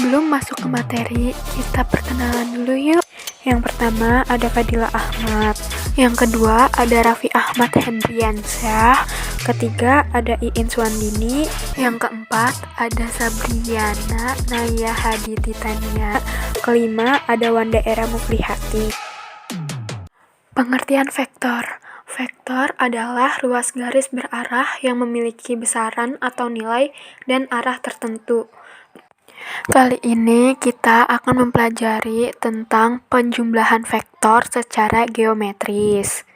Sebelum masuk ke materi, kita perkenalan dulu yuk. Yang pertama ada Fadila Ahmad. Yang kedua ada Raffi Ahmad Hendriansyah. Ketiga ada Iin Suandini. Yang keempat ada Sabriana Naya Hadi Titania. Kelima ada Wanda Era Muflihati. Pengertian vektor. Vektor adalah ruas garis berarah yang memiliki besaran atau nilai dan arah tertentu. Kali ini kita akan mempelajari tentang penjumlahan vektor secara geometris.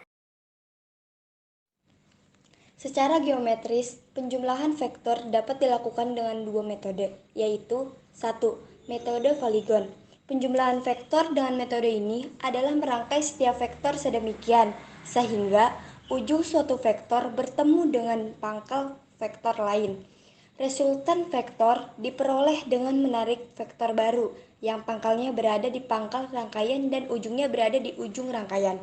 Secara geometris, penjumlahan vektor dapat dilakukan dengan dua metode, yaitu 1. Metode poligon. Penjumlahan vektor dengan metode ini adalah merangkai setiap vektor sedemikian, sehingga ujung suatu vektor bertemu dengan pangkal vektor lain. Resultan vektor diperoleh dengan menarik vektor baru, yang pangkalnya berada di pangkal rangkaian dan ujungnya berada di ujung rangkaian.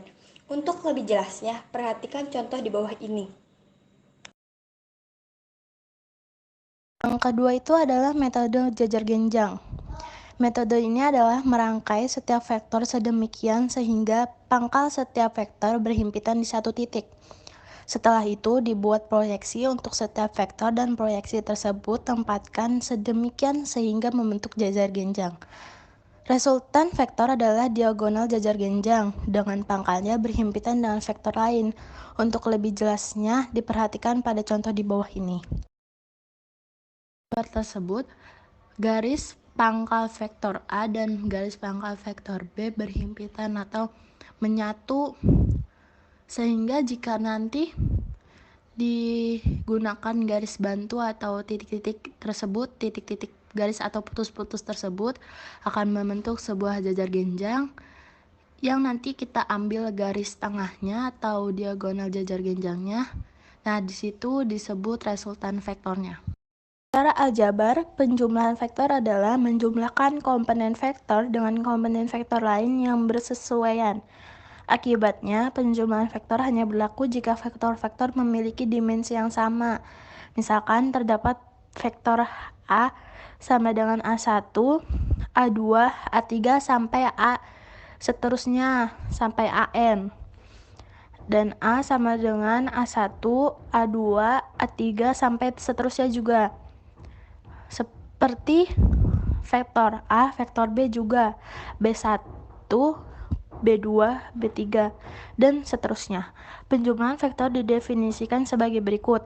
Untuk lebih jelasnya, perhatikan contoh di bawah ini. Yang kedua itu adalah metode jajar genjang. Metode ini adalah merangkai setiap vektor sedemikian sehingga pangkal setiap vektor berhimpitan di satu titik. Setelah itu dibuat proyeksi untuk setiap vektor dan proyeksi tersebut tempatkan sedemikian sehingga membentuk jajar genjang. Resultan vektor adalah diagonal jajar genjang dengan pangkalnya berhimpitan dengan vektor lain. Untuk lebih jelasnya diperhatikan pada contoh di bawah ini. Gambar tersebut, garis pangkal vektor A dan garis pangkal vektor B berhimpitan atau menyatu, sehingga jika nanti digunakan garis bantu atau titik-titik tersebut, titik-titik garis atau putus-putus tersebut akan membentuk sebuah jajar genjang yang nanti kita ambil garis tengahnya atau diagonal jajar genjangnya. Nah, di situ disebut resultan vektornya. Secara aljabar, penjumlahan vektor adalah menjumlahkan komponen vektor dengan komponen vektor lain yang bersesuaian. Akibatnya, penjumlahan vektor hanya berlaku jika vektor-vektor memiliki dimensi yang sama. Misalkan terdapat vektor A sama dengan A1, A2, A3 sampai A seterusnya sampai AN. Dan A sama dengan A1, A2, A3 sampai seterusnya juga. Seperti vektor A, vektor B juga, B1, B2, B3, dan seterusnya. Penjumlahan vektor didefinisikan sebagai berikut.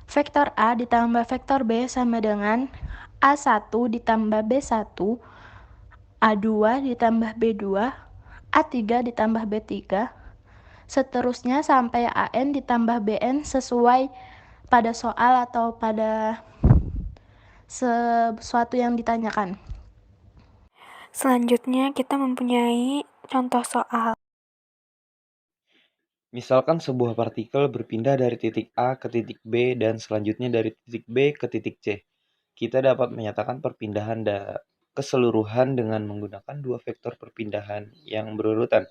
Vektor A ditambah vektor B sama dengan A1 ditambah B1, A2 ditambah B2, A3 ditambah B3, seterusnya sampai AN ditambah BN sesuai pada soal atau pada sesuatu yang ditanyakan. Selanjutnya kita mempunyai contoh soal. Misalkan sebuah partikel berpindah dari titik A ke titik B dan selanjutnya dari titik B ke titik C. Kita dapat menyatakan perpindahan keseluruhan dengan menggunakan dua vektor perpindahan yang berurutan,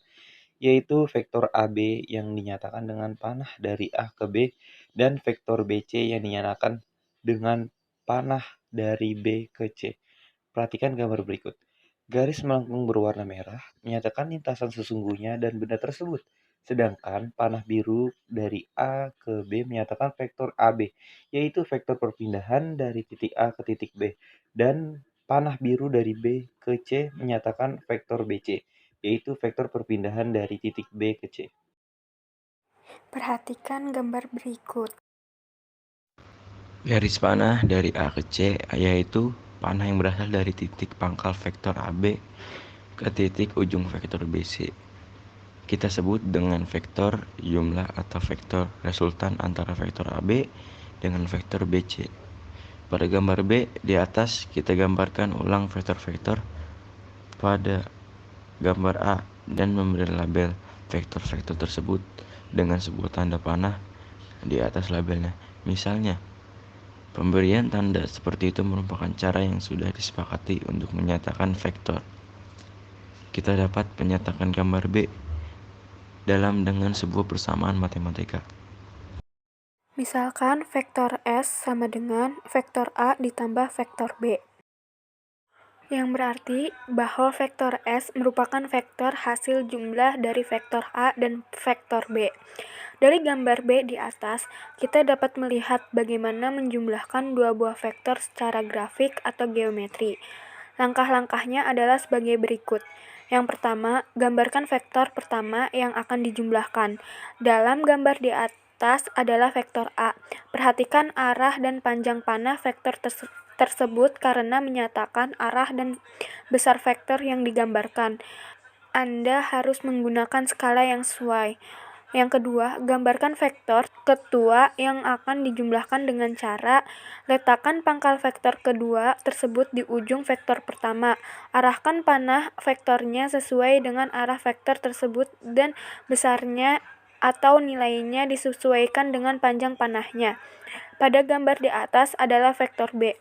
yaitu vektor AB yang dinyatakan dengan panah dari A ke B dan vektor BC yang dinyatakan dengan panah dari B ke C. Perhatikan gambar berikut. Garis melengkung berwarna merah menyatakan lintasan sesungguhnya dan benda tersebut. Sedangkan panah biru dari A ke B menyatakan vektor AB, yaitu vektor perpindahan dari titik A ke titik B. Dan panah biru dari B ke C menyatakan vektor BC, yaitu vektor perpindahan dari titik B ke C. Perhatikan gambar berikut. Garis panah dari A ke C yaitu panah yang berasal dari titik pangkal vektor AB ke titik ujung vektor BC. Kita sebut dengan vektor jumlah atau vektor resultan antara vektor AB dengan vektor BC. Pada gambar B di atas kita gambarkan ulang vektor-vektor pada gambar A dan memberi label vektor-vektor tersebut dengan sebuah tanda panah di atas labelnya. Misalnya, pemberian tanda seperti itu merupakan cara yang sudah disepakati untuk menyatakan vektor. Kita dapat menyatakan gambar B dalam dengan sebuah persamaan matematika. Misalkan vektor S sama dengan vektor A ditambah vektor B. yang berarti bahwa vektor S merupakan vektor hasil jumlah dari vektor A dan vektor B. Dari gambar B di atas, kita dapat melihat bagaimana menjumlahkan dua buah vektor secara grafik atau geometri. Langkah-langkahnya adalah sebagai berikut. Yang pertama, gambarkan vektor pertama yang akan dijumlahkan. Dalam gambar di atas adalah vektor A. Perhatikan arah dan panjang panah vektor tersebut karena menyatakan arah dan besar vektor yang digambarkan. Anda harus menggunakan skala yang sesuai. Yang kedua, gambarkan vektor kedua yang akan dijumlahkan dengan cara letakkan pangkal vektor kedua tersebut di ujung vektor pertama. Arahkan panah vektornya sesuai dengan arah vektor tersebut dan besarnya atau nilainya disesuaikan dengan panjang panahnya. Pada gambar di atas adalah vektor B.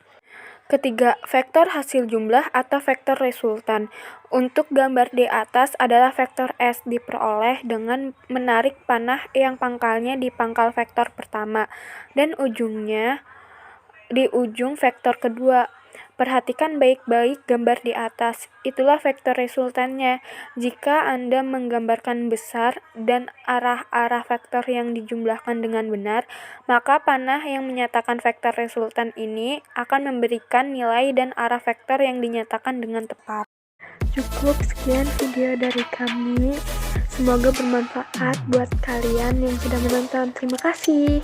Ketiga, vektor hasil jumlah atau vektor resultan. Untuk gambar di atas adalah vektor S diperoleh dengan menarik panah yang pangkalnya di pangkal vektor pertama dan ujungnya di ujung vektor kedua. Perhatikan baik-baik gambar di atas, itulah vektor resultannya. Jika Anda menggambarkan besar dan arah-arah vektor yang dijumlahkan dengan benar, maka panah yang menyatakan vektor resultan ini akan memberikan nilai dan arah vektor yang dinyatakan dengan tepat. Cukup sekian video dari kami. Semoga bermanfaat buat kalian yang sudah menonton. Terima kasih.